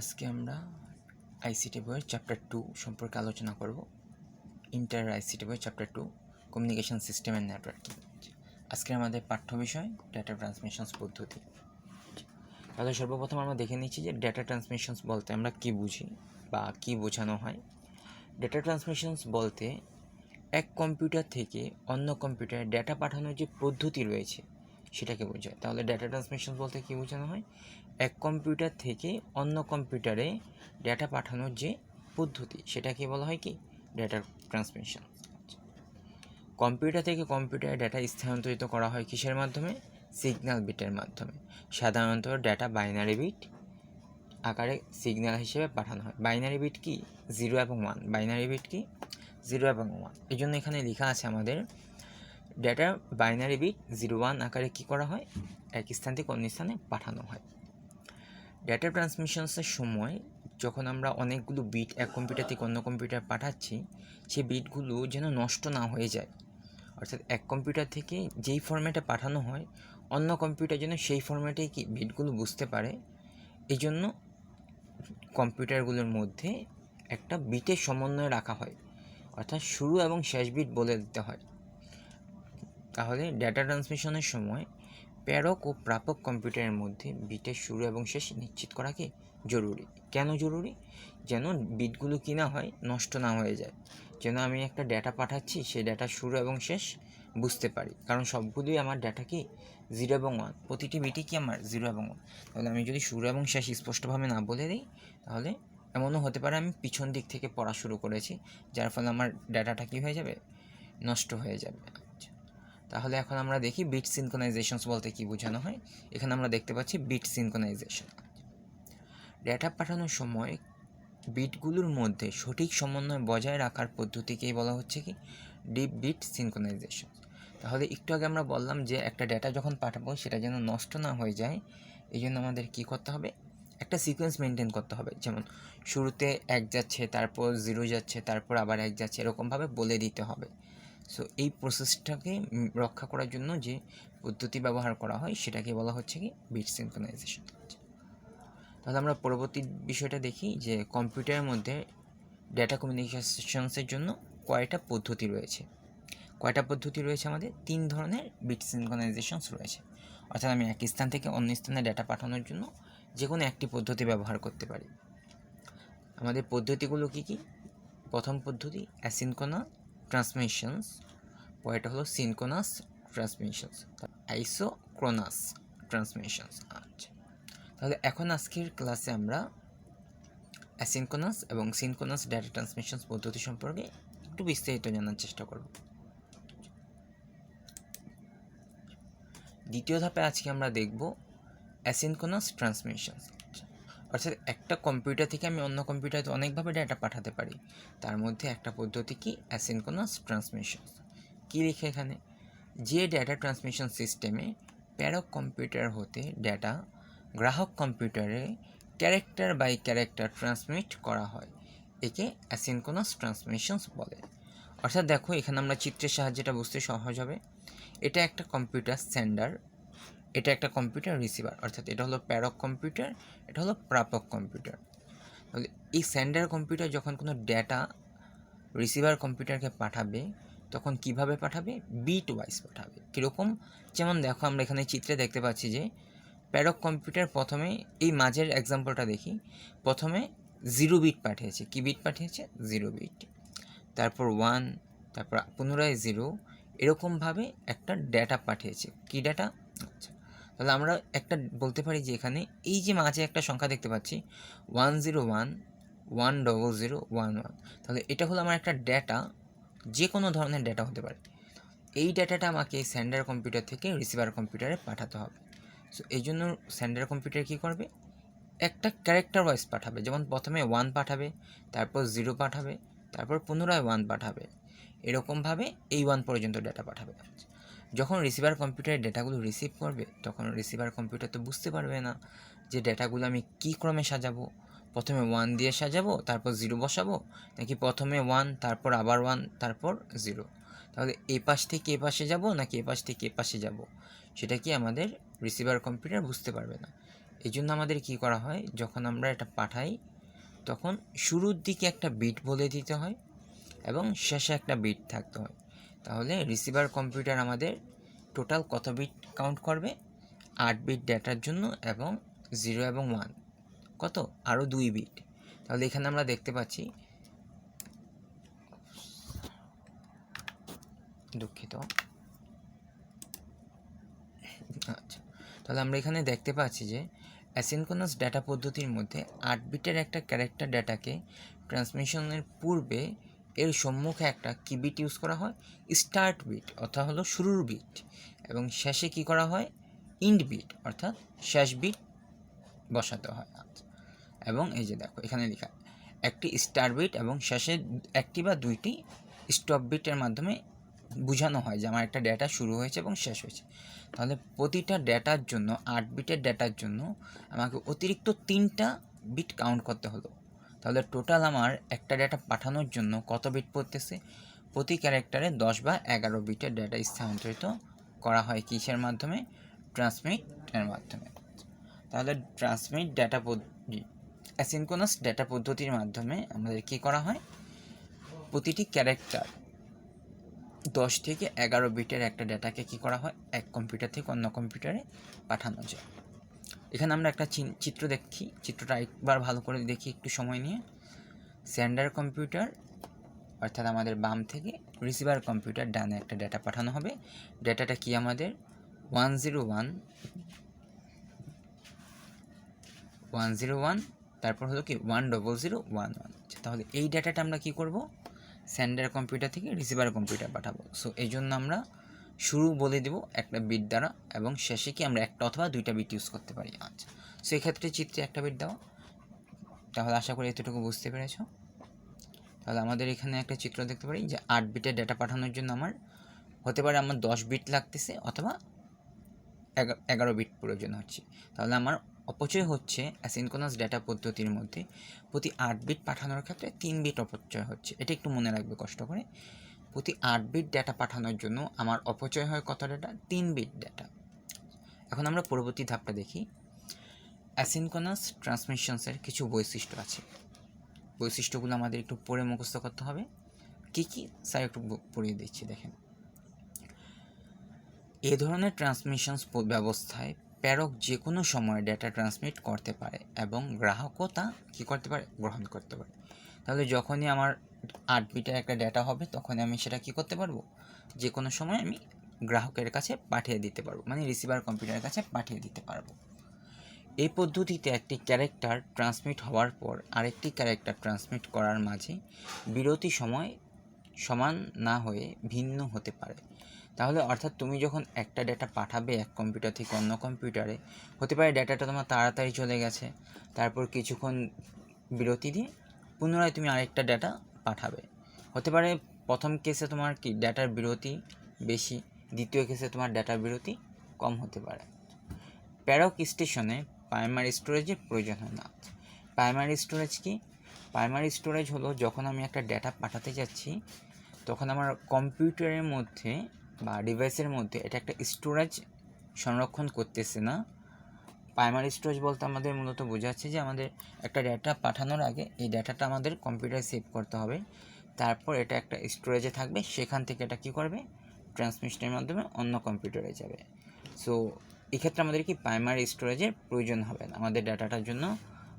আজকে আমরা আইসিটি বইয়ের চ্যাপ্টার 2 সম্পর্কে আলোচনা করব। ইন্টার আইসিটি বইয়ের chapter 2 communication system and networking. আজকে আমাদের পাঠ্য বিষয় ডেটা ট্রান্সমিশনস পদ্ধতি। তাহলে সর্বপ্রথম আমরা দেখে নিচ্ছি যে ডেটা ট্রান্সমিশনস বলতে আমরা কী বুঝি বা কী বোঝানো হয়। ডেটা ট্রান্সমিশনস বলতে এক কম্পিউটার থেকে অন্য কম্পিউটারে ডেটা পাঠানোর যে পদ্ধতি রয়েছে সেটাকে বোঝায়। তাহলে ডেটা ট্রান্সমিশন বলতে কী বোঝানো হয়? এক কম্পিউটার থেকে অন্য কম্পিউটারে ডেটা পাঠানোর যে পদ্ধতি সেটাকে বলা হয় কি ডেটা ট্রান্সমিশন। কম্পিউটার থেকে কম্পিউটারে ডেটা স্থানান্তরিত করা হয় কিসের মাধ্যমে? সিগন্যাল বিটের মাধ্যমে। সাধারণত ডেটা বাইনারি বিট আকারে সিগন্যাল হিসেবে পাঠানো হয়। বাইনারি বিট কি? 0 এবং 1। বাইনারি বিট কি? 0 এবং 1। এই জন্য এখানে লেখা আছে আমাদের ডেটা বাইনারি বিট 0 1 আকারে কি করা হয়? এক স্থান থেকে অন্য স্থানে পাঠানো হয়। ডেটা ট্রান্সমিশনসের সময় যখন আমরা অনেকগুলো বিট এক কম্পিউটার থেকে অন্য কম্পিউটার পাঠাচ্ছি, সেই বিটগুলো যেন নষ্ট না হয়ে যায়। অর্থাৎ এক কম্পিউটার থেকে যেই ফরম্যাটে পাঠানো হয় অন্য কম্পিউটার যেন সেই ফরম্যাটেই কি বিটগুলো বুঝতে পারে, এই জন্য কম্পিউটারগুলোর মধ্যে একটা বিটের সমন্বয় রাখা হয়, অর্থাৎ শুরু এবং শেষ বিট বলে দিতে হয়। তাহলে ডেটা ট্রান্সমিশনের সময় প্রেরক ও প্রাপক কম্পিউটারের মধ্যে বিটের শুরু এবং শেষ নিশ্চিত করা কি জরুরি। কেন জরুরি? যেন বিটগুলো কি না হয়, নষ্ট না হয়ে যায়। যেন আমি একটা ডেটা পাঠাচ্ছি সেই ডেটার শুরু এবং শেষ বুঝতে পারি, কারণ সবগুলোই আমার ডেটা কি 0 এবং 1, প্রতিটি বিটই কি আমার 0 এবং 1। তাহলে আমি যদি শুরু এবং শেষ স্পষ্টভাবে না বলে দিই, তাহলে এমনও হতে পারে আমি পিছন দিক থেকে পড়া শুরু করেছি, যার ফলে আমার ডেটাটা কী হয়ে যাবে, নষ্ট হয়ে যাবে। তাহলে এখন আমরা দেখি বিট সিনক্রোনাইজেশনস বলতে কি বোঝানো হয়। এখানে আমরা দেখতে পাচ্ছি বিট সিনক্রোনাইজেশন। ডেটা পাঠানোর সময় বিটগুলোর মধ্যে সঠিক সমন্বয় বজায় রাখার পদ্ধতিকেই বলা হচ্ছে কি ডিপ বিট সিনক্রোনাইজেশন। তাহলে একটু আগে আমরা বললাম যে একটা ডেটা যখন পাঠাবো সেটা যেন নষ্ট না হয়ে যায়, এই জন্য আমাদের কী করতে হবে, একটা সিকোয়েন্স মেনটেন করতে হবে। যেমন শুরুতে 1 যাচ্ছে, তারপর 0 যাচ্ছে, তারপর আবার 1 যাচ্ছে, এরকমভাবে বলে দিতে হবে। সো এই প্রসেসটাকে রক্ষা করার জন্য যে পদ্ধতি ব্যবহার করা হয় সেটাকে বলা হচ্ছে কি বিট সিনক্রোনাইজেশন। তাহলে আমরা পরবর্তী বিষয়টা দেখি যে কম্পিউটারের মধ্যে ডেটা কমিউনিকেশনসের জন্য কয়টা পদ্ধতি রয়েছে। আমাদের 3 ধরনের বিট সিনক্রোনাইজেশনস রয়েছে। অর্থাৎ আমি এক স্থান থেকে অন্য স্থানে ডেটা পাঠানোর জন্য যে কোনো একটি পদ্ধতি ব্যবহার করতে পারি। আমাদের পদ্ধতিগুলো কি কি? প্রথম পদ্ধতি অ্যাসিনক্রোনাস ট্রান্সমিশনস, পরেরটা হলো সিনক্রোনাস ট্রান্সমিশনস, আইসোক্রোনাস ট্রান্সমিশনস। আচ্ছা, তাহলে এখন আজকের ক্লাসে আমরা অ্যাসিনক্রোনাস এবং সিনক্রোনাস ডেটা ট্রান্সমিশনস পদ্ধতি সম্পর্কে একটু বিস্তারিত জানার চেষ্টা করব। দ্বিতীয় ধাপে আজকে আমরা দেখব অ্যাসিনক্রোনাস ট্রান্সমিশনস। অর্থাৎ একটা কম্পিউটার থেকে আমি অন্য কম্পিউটারে অনেকভাবে ডেটা পাঠাতে পারি, তার মধ্যে একটা পদ্ধতি কি অ্যাসিনক্রোনাস ট্রান্সমিশনস। কী লিখে এখানে? যে ডেটা ট্রান্সমিশন সিস্টেমে প্রেরক কম্পিউটার হতে ডেটা গ্রাহক কম্পিউটারে ক্যারেক্টার বাই ক্যারেক্টার ট্রান্সমিট করা হয়, একে অ্যাসিনক্রোনাস ট্রান্সমিশনস বলে। অর্থাৎ দেখো এখানে আমরা চিত্রের সাহায্যে এটা বুঝতে সহজ হবে। এটা একটা কম্পিউটার সেন্ডার, এটা একটা কম্পিউটার রিসিভার। অর্থাৎ এটা হলো প্রেরক কম্পিউটার, এটা হলো প্রাপক কম্পিউটার। তাহলে এই সেন্ডার কম্পিউটার যখন কোনো ডেটা রিসিভার কম্পিউটারকে পাঠাবে তখন কিভাবে পাঠাবে? বিট ওয়াইজ পাঠাবে। কীরকম? যেমন দেখো আমরা এখানে চিত্রে দেখতে পাচ্ছি যে প্রেরক কম্পিউটার প্রথমে, এই মাঝের এক্সাম্পলটা দেখি, প্রথমে 0 বিট পাঠিয়েছে। কি বিট পাঠিয়েছে? 0 বিট, তারপর 1, তারপর পুনরায় 0, এরকমভাবে একটা ডেটা পাঠিয়েছে। কি ডেটা? আচ্ছা, তাহলে আমরা একটা বলতে পারি যে এখানে এই যে মাঝে একটা সংখ্যা দেখতে পাচ্ছি 101 100 11, তাহলে এটা হলো আমার একটা ডেটা, যে কোনো ধরনের ডেটা হতে পারে। এই ডেটাটা আমাকে সেন্ডার কম্পিউটার থেকে রিসিভার কম্পিউটারে পাঠাতে হবে। সো এই জন্য সেন্ডার কম্পিউটার কী করবে? একটা ক্যারেক্টার ওয়াইজ পাঠাবে। যেমন প্রথমে 1 পাঠাবে, তারপর 0 পাঠাবে, তারপর পুনরায় 1 পাঠাবে, এরকমভাবে এই 1 পর্যন্ত ডেটা পাঠাবে। যখন রিসিভার কম্পিউটারের ডেটাগুলো রিসিভ করবে তখন রিসিভার কম্পিউটার তো বুঝতে পারবে না যে ডেটাগুলো আমি কী ক্রমে সাজাবো। প্রথমে 1 দিয়ে সাজাবো, তারপর 0 বসাবো, নাকি প্রথমে 1 তারপর আবার 1 তারপর 0। তাহলে এ পাশ থেকে এ পাশে যাবো নাকি এ পাশ থেকে এ পাশে যাবো, সেটা কি আমাদের রিসিভার কম্পিউটার বুঝতে পারবে না। এই জন্য আমাদের কী করা হয়, যখন আমরা এটা পাঠাই তখন শুরুর দিকে একটা বিট বলে দিতে হয় এবং শেষে একটা বিট থাকতে হয়। তাহলে রিসিভার কম্পিউটার আমাদের টোটাল কত বিট কাউন্ট করবে, 8 বিট ডেটার জন্য এবং 0 এবং 1 কত আরও 2 বিট। তাহলে এখানে আমরা দেখতে পাচ্ছি, দুঃখিত, আচ্ছা, তাহলে আমরা এখানে দেখতে পাচ্ছি যে অ্যাসিনক্রোনাস ডেটা পদ্ধতির মধ্যে 8 বিটের একটা ক্যারেক্টার ডেটাকে ট্রান্সমিশনের পূর্বে এর সম্মুখে একটা কি বিট ইউজ করা হয়, স্টার্ট বিট অর্থাৎ হলো শুরুর বিট, এবং শেষে কি করা হয়, ইন্ড বিট অর্থাৎ শেষ বিট বসাতে হয়। এবং এই যে দেখো এখানে লেখা একটি স্টার্ট বিট এবং শেষে একটি বা দুইটি স্টপ বিটের মাধ্যমে বোঝানো হয় যে আমার একটা ডেটা শুরু হয়েছে এবং শেষ হয়েছে। তাহলে প্রতিটা ডেটার জন্য 8 বিটের ডেটার জন্য আমাকে অতিরিক্ত 3টা বিট কাউন্ট করতে হলো। তাহলে টোটাল আমার একটা ডেটা পাঠানোর জন্য কত বিট পড়তেছে, প্রতি ক্যারেক্টারে 10 বা 11 বিটের ডেটা স্থানান্তরিত করা হয় কিসের মাধ্যমে, ট্রান্সমিটের মাধ্যমে। তাহলে ট্রান্সমিট ডেটা অ্যাসিনক্রোনাস ডেটা পদ্ধতির মাধ্যমে আমাদের কী করা হয়, প্রতিটি ক্যারেক্টার 10 থেকে 11 বিটের একটা ডেটাকে কী করা হয়, এক কম্পিউটার থেকে অন্য কম্পিউটারে পাঠানো যায়। এখানে আমরা একটা চিত্র দেখি, চিত্রটা একবার ভালো করে দেখি একটু সময় নিয়ে। সেন্ডার কম্পিউটার অর্থাৎ আমাদের বাম থেকে, রিসিভার কম্পিউটার ডানে একটা ডেটা পাঠানো হবে। ডেটাটা কি আমাদের 101, তারপর হলো কি 10011। তাহলে এই ডেটাটা আমরা কি করব, সেন্ডার কম্পিউটার থেকে রিসিভার কম্পিউটার পাঠাবো। সো এই জন্য আমরা শুরু বলে দেব একটা বিট দ্বারা এবং শেষে কি আমরা একটা অথবা দুইটা বিট ইউজ করতে পারি। আচ্ছা, সো এক্ষেত্রে চিত্রে একটা বিট দেওয়া। তাহলে আশা করি এতটুকু বুঝতে পেরেছ। তাহলে আমাদের এখানে একটা চিত্র দেখতে পারি যে 8 বিটের ডেটা পাঠানোর জন্য আমার হতে পারে আমার 10 বিট লাগতেছে অথবা 11 বিট প্রয়োজন হচ্ছে। তাহলে আমার অপচয় হচ্ছে অ্যাসিনক্রোনাস ডেটা পদ্ধতির মধ্যে প্রতি 8 বিট পাঠানোর ক্ষেত্রে 3 বিট অপচয় হচ্ছে। এটা একটু মনে রাখবে কষ্ট করে। প্রতি 8 বিট ডেটা পাঠানোর জন্য আমার অপচয় হয় কত ডেটা, 3 বিট ডেটা। এখন আমরা পরবর্তী ধাপটা দেখি। অ্যাসিনক্রোনাস ট্রান্সমিশনসের কিছু বৈশিষ্ট্য আছে, বৈশিষ্ট্যগুলো আমাদের একটু পড়ে মুখস্থ করতে হবে। কী কী স্যার একটু পড়িয়ে দিচ্ছি, দেখেন। এ ধরনের ট্রান্সমিশনস ব্যবস্থায় প্রেরক যে কোনো সময় ডেটা ট্রান্সমিট করতে পারে এবং গ্রাহকও তা কী করতে পারে, গ্রহণ করতে পারে। তাহলে যখনই আমার 8 বিটের একটা ডেটা হবে তখনই আমি সেটা কী করতে পারবো, যে কোনো সময় আমি গ্রাহকের কাছে পাঠিয়ে দিতে পারবো, মানে রিসিভার কম্পিউটারের কাছে পাঠিয়ে দিতে পারবো। এই পদ্ধতিতে একটি ক্যারেক্টার ট্রান্সমিট হওয়ার পর আরেকটি ক্যারেক্টার ট্রান্সমিট করার মাঝে বিরতি সময় সমান না হয়ে ভিন্ন হতে পারে। তাহলে অর্থাৎ তুমি যখন একটা ডেটা পাঠাবে এক কম্পিউটার থেকে অন্য কম্পিউটারে, হতে পারে ডেটাটা তোমার তাড়াতাড়ি চলে গেছে, তারপর কিছুক্ষণ বিরতি দিয়ে পুনরায় তুমি আরেকটা ডেটা পাঠাবে। হতে পারে প্রথম কেসে তোমার কি ডেটার বিরতি বেশি, দ্বিতীয় কেসে তোমার ডেটার বিরতি কম হতে পারে। প্রেরক স্টেশনে প্রাইমারি স্টোরেজের প্রয়োজন হয় না। প্রাইমারি স্টোরেজ কি? প্রাইমারি স্টোরেজ হলো যখন আমি একটা ডেটা পাঠাতে যাচ্ছি তখন আমার কম্পিউটারের মধ্যে বা ডিভাইসের মধ্যে এটা একটা স্টোরেজ সংরক্ষণ করতেছে না। প্রাইমারি স্টোরেজ বলতে আমাদের মূলত বোঝাচ্ছে যে আমাদের একটা ডেটা পাঠানোর আগে এই ডেটাটা আমাদের কম্পিউটারে সেভ করতে হবে, তারপর এটা একটা স্টোরেজে থাকবে, সেখান থেকে এটা কী করবে, ট্রান্সমিশনের মাধ্যমে অন্য কম্পিউটারে যাবে। সো এক্ষেত্রে আমাদের কি প্রাইমারি স্টোরেজের প্রয়োজন হবে না, আমাদের ডাটাটার জন্য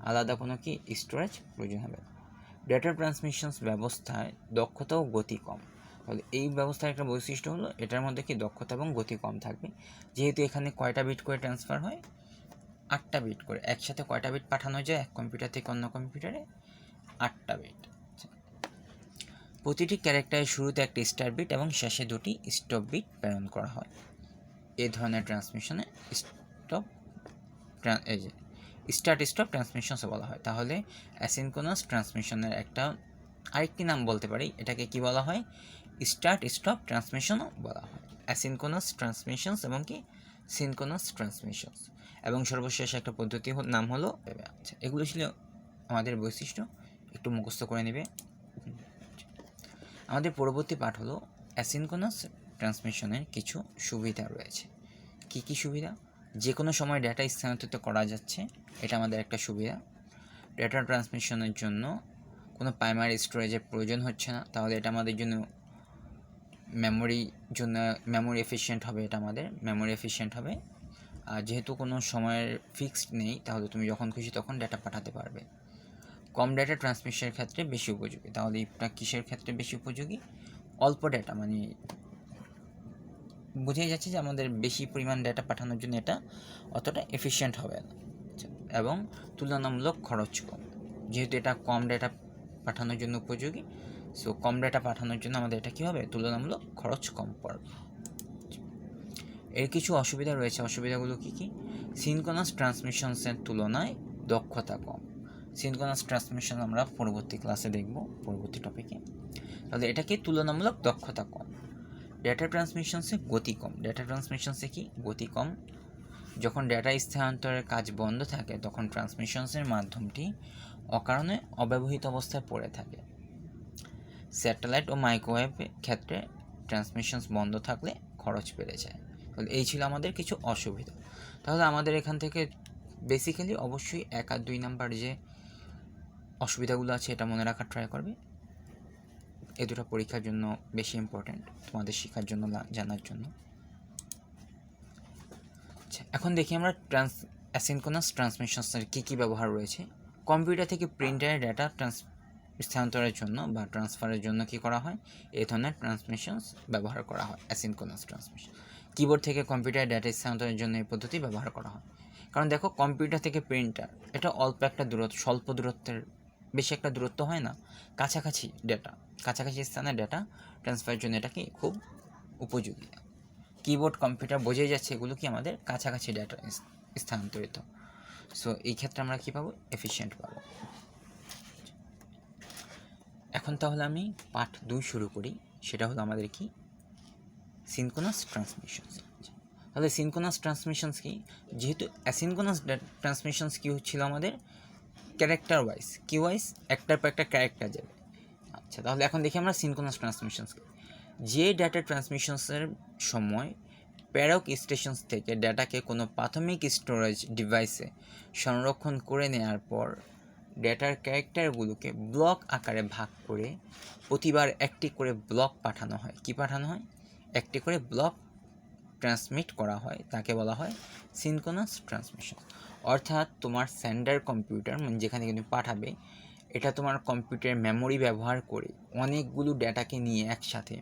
আলাদা কোনো কি স্টোরেজ প্রয়োজন হবে না। ডেটা ট্রান্সমিশনস ব্যবস্থায় দক্ষতা ও গতি কম। তাহলে এই ব্যবস্থার একটা বৈশিষ্ট্য হলো এটার মধ্যে কি দক্ষতা এবং গতি কম থাকবে। যেহেতু এখানে কয়টা বিট করে ট্রান্সফার হয়, 8টা বিট করে। একসাথে কয়টা বিট পাঠানো যায় এক কম্পিউটার থেকে অন্য কম্পিউটারে, 8টা বিট। প্রতিটি ক্যারেক্টারের শুরুতে একটা স্টার্ট বিট এবং শেষে 2টি স্টপ বিট প্রেরণ করা হয়। এই ধরনের ট্রান্সমিশনে স্টার্ট স্টপ ট্রান্সমিশনসও বলা হয়। তাহলে অ্যাসিনক্রোনাস ট্রান্সমিশনের একটা আরেকটি নাম বলতে পারি, এটাকে কি বলা হয়, স্টার্ট স্টপ ট্রান্সমিশনও বলা হয়। অ্যাসিনক্রোনাস ট্রান্সমিশনস এবং কি সিনক্রোনাস ট্রান্সমিশনস, এবং সর্বশেষ একটা পদ্ধতির নাম হলো। আচ্ছা, এগুলো ছিল আমাদের বৈশিষ্ট্য, একটু মুখস্থ করে নেবে। আমাদের পরবর্তী পাঠ হলো অ্যাসিনক্রোনাস ট্রান্সমিশনের কিছু সুবিধা রয়েছে। কি কি সুবিধা? যে কোনো সময় ডেটা স্থানান্তরিত করা যাচ্ছে, এটা আমাদের একটা সুবিধা। ডেটা ট্রান্সমিশনের জন্য কোনো প্রাইমারি স্টোরেজের প্রয়োজন হচ্ছে না, তাহলে এটা আমাদের জন্য মেমোরি এফিশিয়েন্ট হবে, এটা আমাদের মেমোরি এফিশিয়েন্ট হবে। আর যেহেতু কোনো সময়ের ফিক্সড নেই, তাহলে তুমি যখন খুশি তখন ডেটা পাঠাতে পারবে। কম ডেটা ট্রান্সমিশনের ক্ষেত্রে বেশি উপযোগী। তাহলে এটা কিসের ক্ষেত্রে বেশি উপযোগী? অল্প ডেটা, মানে বোঝাই যাচ্ছে যে আমাদের বেশি পরিমাণ ডেটা পাঠানোর জন্য এটা অতটা এফিশিয়েন্ট হবে না, এবং তুলনামূলক খরচ কম। যেহেতু এটা কম ডেটা পাঠানোর জন্য উপযোগী, সো কম ডেটা পাঠানোর জন্য আমাদের এটা কী হবে? তুলনামূলক খরচ কম পড়বে। এর কিছু অসুবিধা রয়েছে। অসুবিধাগুলো কী কী? সিনক্রোনাস ট্রান্সমিশনসের তুলনায় দক্ষতা কম। সিনক্রোনাস ট্রান্সমিশন আমরা পরবর্তী ক্লাসে দেখব, পরবর্তী টপিকে। তাহলে এটা কি? তুলনামূলক দক্ষতা কম। ডেটা ট্রান্সমিশনসে গতি কম। ডেটা ট্রান্সমিশনসে কি? গতি কম। যখন ডেটা স্থানান্তরের কাজ বন্ধ থাকে, তখন ট্রান্সমিশনসের মাধ্যমটি অকারণে অব্যবহৃত অবস্থায় পড়ে থাকে। স্যাটেলাইট ও মাইক্রোওয়েভ ক্ষেত্রে ট্রান্সমিশনস বন্ধ থাকলে খরচ বেড়ে যায়। তাহলে এই ছিল আমাদের কিছু অসুবিধা। তাহলে আমাদের এখান থেকে বেসিক্যালি অবশ্যই 1 আর 2 নাম্বার যে অসুবিধাগুলো আছে এটা মনে রাখার ট্রাই করবে। এই দুটো পরীক্ষার জন্য বেশি ইম্পর্ট্যান্ট, তোমাদের শেখার জন্য, জানার জন্য। আচ্ছা, এখন দেখি আমরা অ্যাসিনক্রোনাস ট্রান্সমিশনসের কী কী ব্যবহার রয়েছে। কম্পিউটার থেকে প্রিন্টারে ডেটা স্থানান্তরের জন্য বা ট্রান্সফারের জন্য কি করা হয়? এই ধরনের ট্রান্সমিশনস ব্যবহার করা হয়, অ্যাসিনক্রোনাস ট্রান্সমিশন। কিবোর্ড থেকে কম্পিউটারে ডেটা স্থানান্তরের জন্য এই পদ্ধতি ব্যবহার করা হয়। কারণ দেখো, কম্পিউটার থেকে প্রিন্টার এটা অল্প একটা দূরত্ব, স্বল্প দূরত্বের, বেশি একটা দূরত্ব হয় না, কাছাকাছি স্থানে ডেটা ট্রান্সফারের জন্য এটা কি খুব উপযোগী। কিবোর্ড, কম্পিউটার বোঝাই যাচ্ছে এগুলো কি আমাদের কাছাকাছি ডেটা স্থানান্তরিত। সো এই ক্ষেত্রে আমরা কী পাবো? এফিশিয়েন্ট পাবো। এখন তাহলে আমি পার্ট 2 শুরু করি। সেটা হলো আমাদের কি? সিনক্রোনাস ট্রান্সমিশনস। তাহলে সিনক্রোনাস ট্রান্সমিশনস কি? যেহেতু অ্যাসিনক্রোনাস ট্রান্সমিশনস কি হচ্ছিল আমাদের? ক্যারেক্টার ওয়াইজ, কি ওয়াইজ? একটার পর একটা ক্যারেক্টার যাবে। আচ্ছা, তাহলে এখন দেখি আমরা সিনক্রোনাস ট্রান্সমিশনস কি। যে ডেটা ট্রান্সমিশনসের সময় প্রেরক স্টেশন থেকে ডেটাকে কোনো প্রাথমিক স্টোরেজ ডিভাইসে সংরক্ষণ করে নেওয়ার পর ডেটার ক্যারেক্টারগুলোকে ব্লক আকারে ভাগ করে প্রতিবার একটি করে ব্লক পাঠানো হয়। কি পাঠানো হয়? একটি করে ব্লক ট্রান্সমিট করা হয়, তাকে বলা হয় সিনক্রোনাস ট্রান্সমিশন। অর্থাৎ তোমার সেন্ডার কম্পিউটার, মানে যেখানে তুমি পাঠাবে, এটা তোমার কম্পিউটারের মেমোরি ব্যবহার করে অনেকগুলো ডেটাকে নিয়ে একসাথে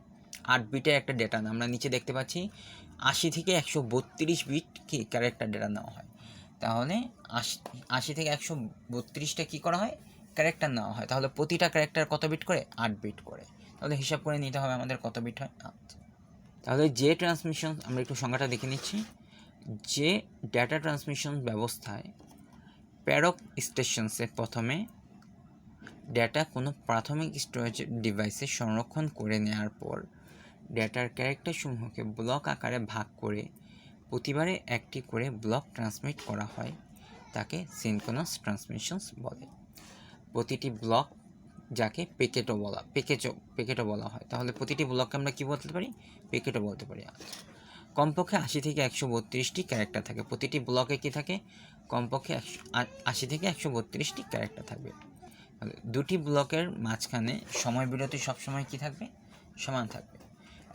8 বিটের একটা ডেটা, আমরা নিচে দেখতে পাচ্ছি 80 থেকে 132 বিট কি ক্যারেক্টার ডেটা নেওয়া হয়। তাহলে 80 থেকে 132টা কী করা হয়? ক্যারেক্টার নেওয়া হয়। তাহলে প্রতিটা ক্যারেক্টার কত বিট করে? 8 বিট করে। তাহলে হিসাব করে নিতে হবে আমাদের কত বিট হয়। তাহলে যে ট্রান্সমিশন, আমরা একটু সংখ্যাটা দেখে নিচ্ছি। যে ডেটা ট্রান্সমিশন ব্যবস্থায় প্রেরক স্টেশনসে প্রথমে ডেটা কোনো প্রাথমিক স্টোরেজ ডিভাইসে সংরক্ষণ করে নেওয়ার পর ডেটার ক্যারেক্টারসমূহকে ব্লক আকারে ভাগ করে প্রতিবারে একটি করে ব্লক ট্রান্সমিট করা হয়, তাকে সিনক্রোনাস ট্রান্সমিশনস বলে। প্রতিটি ব্লক, যাকে প্যাকেটও বলা হয়। তাহলে প্রতিটি ব্লককে আমরা কি বলতে পারি? প্যাকেটও বলতে পারি। কমপক্ষে 80 থেকে 132টি ক্যারেক্টার থাকে। প্রতিটি ব্লকে কি থাকে? কমপক্ষে 80 থেকে 132টি ক্যারেক্টার থাকবে। দুটি ব্লকের মাঝখানে সময় বিরতি সবসময় কি থাকবে? সমান থাকবে।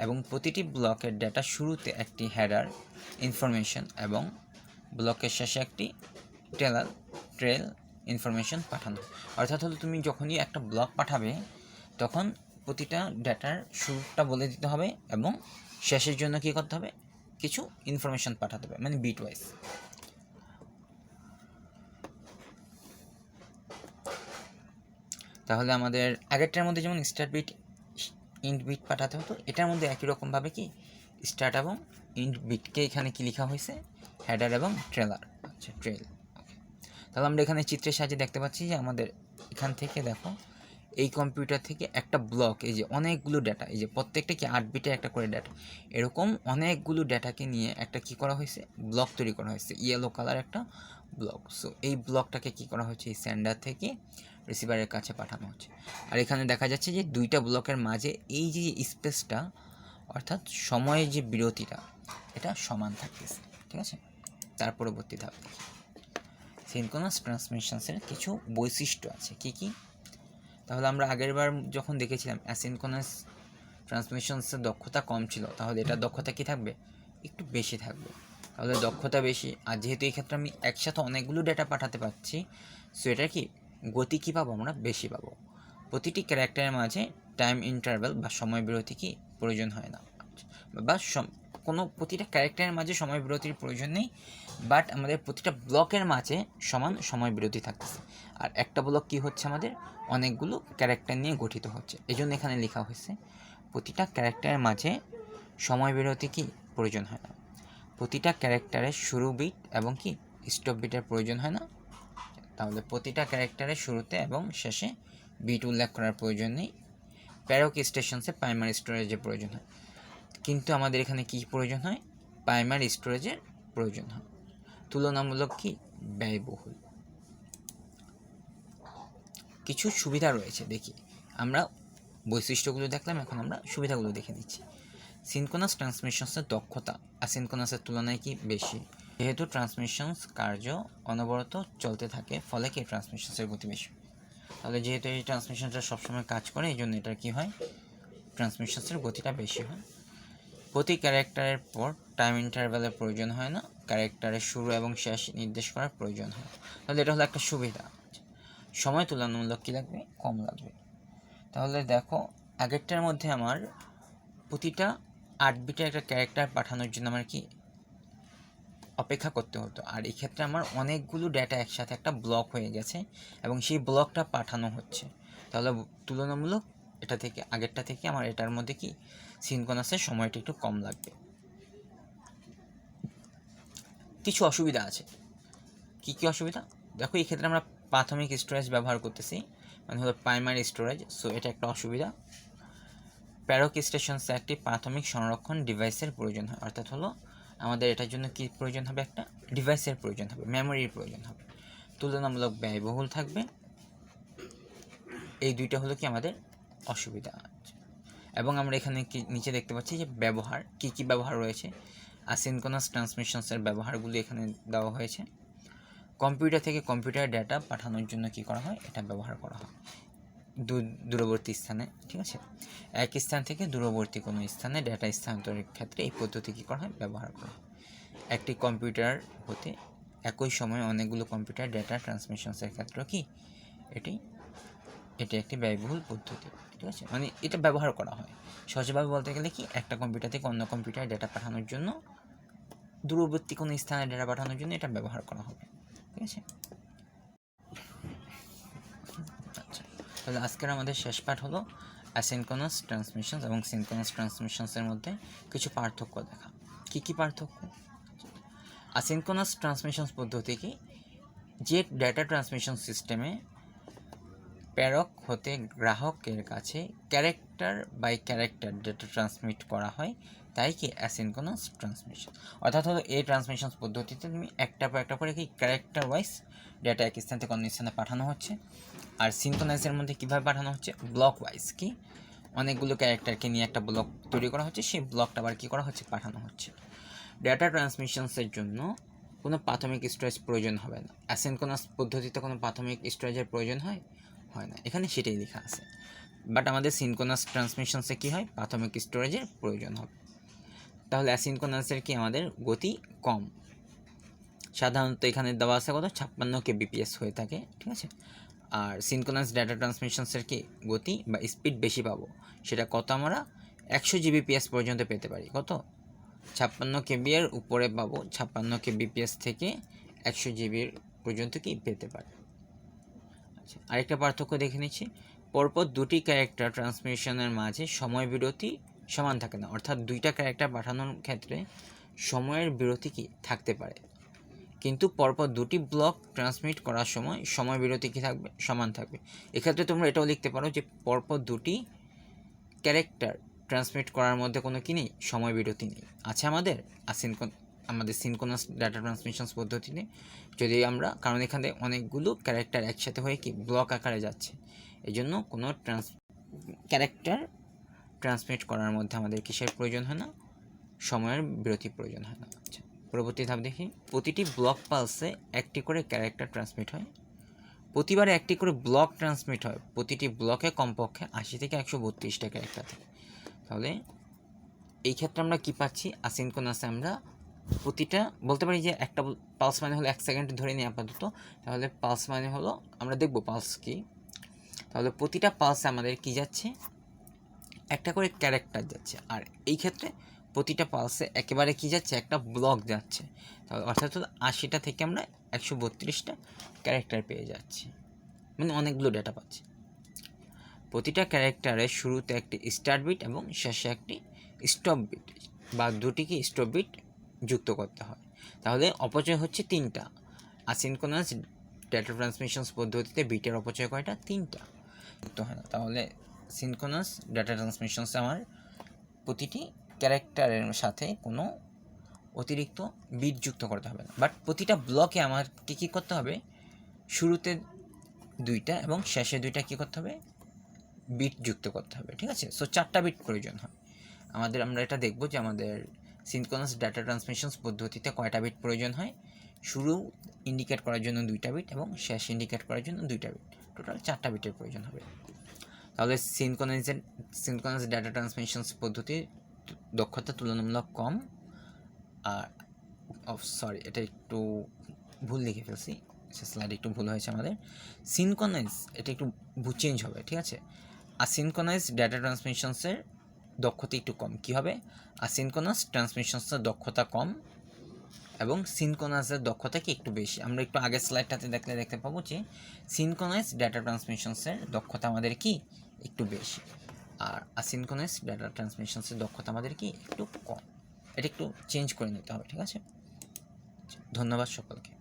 এবং প্রতিটি ব্লকের ডেটা শুরুতে একটি হেডার ইনফরমেশন এবং ব্লকের শেষে একটি ট্রেল ইনফরমেশন পাঠানো। অর্থাৎ হলো তুমি যখনই একটা ব্লক পাঠাবে, তখন প্রতিটা ডেটার শুরুটা বলে দিতে হবে এবং শেষের জন্য কী করতে হবে? কিছু ইনফরমেশন পাঠাতে হবে, মানে বিট ওয়াইজ। তাহলে আমাদের আগেরটার মধ্যে যেমন স্টার্ট বিট, ইন্ট বিট পাঠাতে হতো, এটার মধ্যে একই রকমভাবে কি স্টার্ট এবং ইন্ট বিটকে এখানে কি লেখা হয়েছে? হেডার এবং ট্রেলার। আচ্ছা, ট্রেল। ওকে, তাহলে আমরা এখানে চিত্রের সাহায্যে দেখতে পাচ্ছি যে আমাদের এখান থেকে দেখো, এই কম্পিউটার থেকে একটা ব্লক, এই যে অনেকগুলো ডেটা, এই যে প্রত্যেকটা কি 8 বিটের একটা করে ডেটা, এরকম অনেকগুলো ডেটাকে নিয়ে একটা কি করা হয়েছে? ব্লক তৈরি করা হয়েছে, ইয়েলো কালার একটা ব্লক। সো এই ব্লকটাকে কি করা হচ্ছে? এই সেন্ডার থেকে রিসিভারের কাছে পাঠানো হচ্ছে। আর এখানে দেখা যাচ্ছে যে দুইটা ব্লকের মাঝে এই যে স্পেসটা, অর্থাৎ সময়ের যে বিরতিটা, এটা সমান থাকতেছে। ঠিক আছে? তার পরবর্তী ধাপ দেখি। সিনক্রোনাস ট্রান্সমিশনসের কিছু বৈশিষ্ট্য আছে কি কি? তাহলে আমরা আগেরবার যখন দেখেছিলাম অ্যাসিনক্রোনাস ট্রান্সমিশনসের দক্ষতা কম ছিল, তাহলে এটার দক্ষতা কি থাকবে? একটু বেশি থাকবে। তাহলে দক্ষতা বেশি, আর যেহেতু এই ক্ষেত্রে আমি একসাথে অনেকগুলো ডেটা পাঠাতে পারছি, সো এটা কি গতি কী পাবো? আমরা বেশি পাবো। প্রতিটি ক্যারেক্টারের মাঝে টাইম ইন্টারভ্যাল বা সময় বিরতি কি প্রয়োজন হয় না, বা কোনো প্রতিটা ক্যারেক্টারের মাঝে সময় বিরতির প্রয়োজন নেই, বাট আমাদের প্রতিটা ব্লকের মাঝে সমান সময় বিরতি থাকতেছে। আর একটা ব্লক কি হচ্ছে? আমাদের অনেকগুলো ক্যারেক্টার নিয়ে গঠিত হচ্ছে, এই জন্য এখানে লেখা হয়েছে প্রতিটা ক্যারেক্টারের মাঝে সময় বিরতি কি প্রয়োজন হয় না। প্রতিটা ক্যারেক্টারের শুরু বিট এবং কি স্টপ বিটের প্রয়োজন হয় না। তাহলে প্রতিটা ক্যারেক্টারের শুরুতে এবং শেষে বিট উল্লেখ করার প্রয়োজন নেই। প্যারক স্টেশনসে প্রাইমারি স্টোরেজের প্রয়োজন হয়, কিন্তু আমাদের এখানে কি প্রয়োজন হয়? প্রাইমারি স্টোরেজের প্রয়োজন হয়। তুলনামূলক কি ব্যয়বহুল। কিছু সুবিধা রয়েছে, দেখি আমরা বৈশিষ্ট্যগুলো দেখলাম, এখন আমরা সুবিধাগুলো দেখে নিচ্ছি। সিনক্রোনাস ট্রান্সমিশনসের দক্ষতা অ্যাসিনক্রোনাসের তুলনায় কি বেশি, যেহেতু ট্রান্সমিশনস কার্য অনবরত চলতে থাকে, ফলে কি ট্রান্সমিশনসের গতি বেশি। তাহলে যেহেতু এই ট্রান্সমিশনটা সবসময় কাজ করে, এই জন্য এটা কী হয়? ট্রান্সমিশনসের গতিটা বেশি হয়। প্রতি ক্যারেক্টারের পর টাইম ইন্টারভ্যালের প্রয়োজন হয় না, ক্যারেক্টারের শুরু এবং শেষ নির্দেশ করার প্রয়োজন হয়। তাহলে এটা হলো একটা সুবিধা। সময় তুলনামূলক কী লাগবে? কম লাগবে। তাহলে দেখো, আগেরটার মধ্যে আমার প্রতিটা 8 বিটের একটা ক্যারেক্টার পাঠানোর জন্য আমার কি অপেক্ষা করতে হতো, আর এই ক্ষেত্রে আমার অনেকগুলো ডেটা একসাথে একটা ব্লক হয়ে গেছে এবং সেই ব্লকটা পাঠানো হচ্ছে। তাহলে তুলনামূলক এটা থেকে, আগেরটা থেকে আমার এটার মধ্যে কি সিনক্রোনাসের সময়টা একটু কম লাগবে। কিছু অসুবিধা আছে। কি কি অসুবিধা? দেখো, এই ক্ষেত্রে আমরা প্রাথমিক স্টোরেজ ব্যবহার করতেছি, মানে হলো প্রাইমারি স্টোরেজ, সো এটা একটা অসুবিধা। প্যারক স্টেশনসে একটি প্রাথমিক সংরক্ষণ ডিভাইসের প্রয়োজন হয়, অর্থাৎ হলো আমাদের এটার জন্য কি প্রয়োজন হবে? একটা ডিভাইসের প্রয়োজন হবে, মেমোরির প্রয়োজন হবে। তুলনামূলক ব্যয়বহুল থাকবে। এই দুইটা হলো কি আমাদের অসুবিধা। এবং আমরা এখানে কি নিচে দেখতে পাচ্ছি যে ব্যবহার কি কি ব্যবহার রয়েছে। অ্যাসিনক্রোনাস ট্রান্সমিশনসের ব্যবহারগুলি এখানে দেওয়া হয়েছে। কম্পিউটার থেকে কম্পিউটার ডেটা পাঠানোর জন্য কি করা হয়? এটা ব্যবহার করা হয় দূরবর্তী স্থানে, ঠিক আছে। এক স্থান থেকে দূরবর্তী কোনো স্থানে ডেটা স্থানান্তরের ক্ষেত্রে এই পদ্ধতি কী করা হয়? ব্যবহার করা হয়। একটি কম্পিউটার হতে একই সময়ে অনেকগুলো কম্পিউটার ডেটা ট্রান্সমিশনসের ক্ষেত্রে কি এটি একটি ব্যয়বহুল পদ্ধতি, ঠিক আছে। মানে এটা ব্যবহার করা হয় সহজভাবে বলতে গেলে কি, একটা কম্পিউটার থেকে অন্য কম্পিউটারে ডেটা পাঠানোর জন্য, দূরবর্তী কোনো স্থানে ডেটা পাঠানোর জন্য এটা ব্যবহার করা হবে, ঠিক আছে। তাহলে আজকের আমাদের শেষ পাঠ হলো অ্যাসিনক্রোনাস ট্রান্সমিশনস এবং সিনক্রোনাস ট্রান্সমিশনসের মধ্যে কিছু পার্থক্য দেখা। কি কি পার্থক্য? অ্যাসিনক্রোনাস ট্রান্সমিশনস পদ্ধতি কি, যে ডেটা ট্রান্সমিশন সিস্টেমে প্রেরক হতে গ্রাহকের কাছে character by character data transmit করা হয়, তাই কি অ্যাসিনক্রোনাস ট্রান্সমিশন। অর্থাৎ হলো এই ট্রান্সমিশনস পদ্ধতিতে তুমি একটা পর একটা করে কি ক্যারেক্টার ওয়াইজ ডেটা এক স্থান থেকে অন্য স্থানে পাঠানো হচ্ছে। আর সিনক্রোনাইজের মধ্যে কীভাবে পাঠানো হচ্ছে? ব্লক ওয়াইজ, কি অনেকগুলো ক্যারেক্টারকে নিয়ে একটা ব্লক তৈরি করা হচ্ছে, সেই ব্লকটা আবার কী করা হচ্ছে? পাঠানো হচ্ছে। ডেটা ট্রান্সমিশনসের জন্য কোনো প্রাথমিক স্টোরেজ প্রয়োজন হবে না। অ্যাসিনক্রোনাস পদ্ধতিতে কোনো প্রাথমিক স্টোরেজের প্রয়োজন হয় না, এখানে সেটাই লেখা আছে। বাট আমাদের সিনক্রোনাস ট্রান্সমিশনসে কী হয়? প্রাথমিক স্টোরেজের প্রয়োজন হবে। তাহলে অ্যাসিনক্রোনাসের কি আমাদের গতি কম, সাধারণত এখানে দেওয়া আছে কত? 56 kbps হয়ে থাকে, ঠিক আছে। আর সিনক্রোনাস ডেটা ট্রান্সমিশনসের কি গতি বা স্পিড বেশি পাবো, সেটা কত? আমরা 100 gbps পর্যন্ত পেতে পারি। কত? 56 kb এর উপরে পাবো, 56 kbps থেকে 100 GB পর্যন্ত কি পেতে পারি। আচ্ছা, আরেকটা পার্থক্য দেখে নিচ্ছি। পরপর দুটি ক্যারেক্টার ট্রান্সমিশনের মাঝে সময় বিরতি সমান থাকে না, অর্থাৎ দুইটা ক্যারেক্টার পাঠানোর ক্ষেত্রে সময়ের বিরতি কি থাকতে পারে, কিন্তু পরপর দুটি ব্লক ট্রান্সমিট করার সময় বিরতি কি থাকবে? সমান থাকবে। এক্ষেত্রে তোমরা এটাও লিখতে পারো যে পরপর দুটি ক্যারেক্টার ট্রান্সমিট করার মধ্যে কোনো কি নেই? সময় বিরতি নেই। আছে আমাদের সিনক্রোনাস ডাটা ট্রান্সমিশনস পদ্ধতিতে, যদি আমরা, কারণ এখানে অনেকগুলো ক্যারেক্টার একসাথে হয়ে কি ব্লক আকারে যাচ্ছে, এই জন্য কোনো ক্যারেক্টার ট্রান্সমিট করার মধ্যে আমাদের কিসের প্রয়োজন হয় না? সময়ের বিরতি প্রয়োজন হয় না। আচ্ছা। পরবর্তী ধাপ দেখি। প্রতিটি ব্লক পালসে একটি করে ক্যারেক্টার ট্রান্সমিট হয়। প্রতিবারে একটি করে ব্লক ট্রান্সমিট হয়। প্রতিটি ব্লকে কমপক্ষে 80 থেকে 132টা ক্যারেক্টার থাকে। তাহলে এই ক্ষেত্রে আমরা কি পাচ্ছি? আসিনক্রোনাসে আমরা প্রতিটা বলতে পারি যে একটা পালস মানে হলো 1 সেকেন্ড ধরে নিই আপাতত। তাহলে পালস মানে হলো আমরা দেখব পালস কি। তাহলে প্রতিটা পালসে আমাদের কি যাচ্ছে? একটা করে ক্যারেক্টার যাচ্ছে। আর এই ক্ষেত্রে প্রতিটা পালসে একেবারে কি যাচ্ছে? একটা ব্লক যাচ্ছে। তাহলে অর্থাৎ 80টা থেকে আমরা 132টা ক্যারেক্টার পেয়ে যাচ্ছি, মানে অনেকগুলো ডেটা পাচ্ছি। প্রতিটা ক্যারেক্টারের শুরুতে একটি স্টার্ট বিট এবং শেষে একটি স্টপ বিট বা দুটিকে স্টপ বিট যুক্ত করতে হয়। তাহলে অপচয় হচ্ছে 3টা। আসিনক্রোনাস ডেটা ট্রান্সমিশনস পদ্ধতিতে বিটের অপচয় কয়টা? 3টা যুক্ত হয় না। তাহলে সিনক্রোনাস ডেটা ট্রান্সমিশনসে আমার প্রতিটি ক্যারেক্টারের সাথে কোনো অতিরিক্ত বিট যুক্ত করতে হবে না, বাট প্রতিটা ব্লকে আমার কী করতে হবে? শুরুতে 2টা এবং শেষে 2টা কী করতে হবে? বিট যুক্ত করতে হবে, ঠিক আছে? সো 4টা বিট প্রয়োজন হয় আমাদের। আমরা এটা দেখব যে আমাদের সিনক্রোনাস ডেটা ট্রান্সমিশনস পদ্ধতিতে কয়টা বিট প্রয়োজন হয়। শুরু ইন্ডিকেট করার জন্য 2টা বিট এবং শেষ ইন্ডিকেট করার জন্য 2টা বিট, টোটাল 4টা বিটের প্রয়োজন হবে। তাহলে সিনক্রোনাস ডেটা ট্রান্সমিশনস পদ্ধতির দক্ষতা তুলনামূলক কম। আর সরি, এটা একটু ভুল লিখে ফেলছি, স্লাইড একটু ভুল হয়েছে আমাদের। সিনক্রোনাইজ এটা একটু চেঞ্জ হবে, ঠিক আছে? আসিনক্রোনাইজ ডেটা ট্রান্সমিশনসের দক্ষতা একটু কম। কী হবে? আসিনক্রোনাস ট্রান্সমিশনসের দক্ষতা কম এবং সিনক্রোনাসের দক্ষতা কি একটু বেশি। আমরা একটু আগের স্লাইডটাতে দেখতে পাবো যে সিনক্রোনাইজ ডেটা ট্রান্সমিশনসের দক্ষতা আমাদের কি একটু বেশি, আর আসিনক্রোনাইজ ডেটা ট্রান্সমিশনসের দক্ষতা আমাদের কি একটু কম। এটা একটু চেঞ্জ করে নিতে হবে, ঠিক আছে? ধন্যবাদ সকলকে।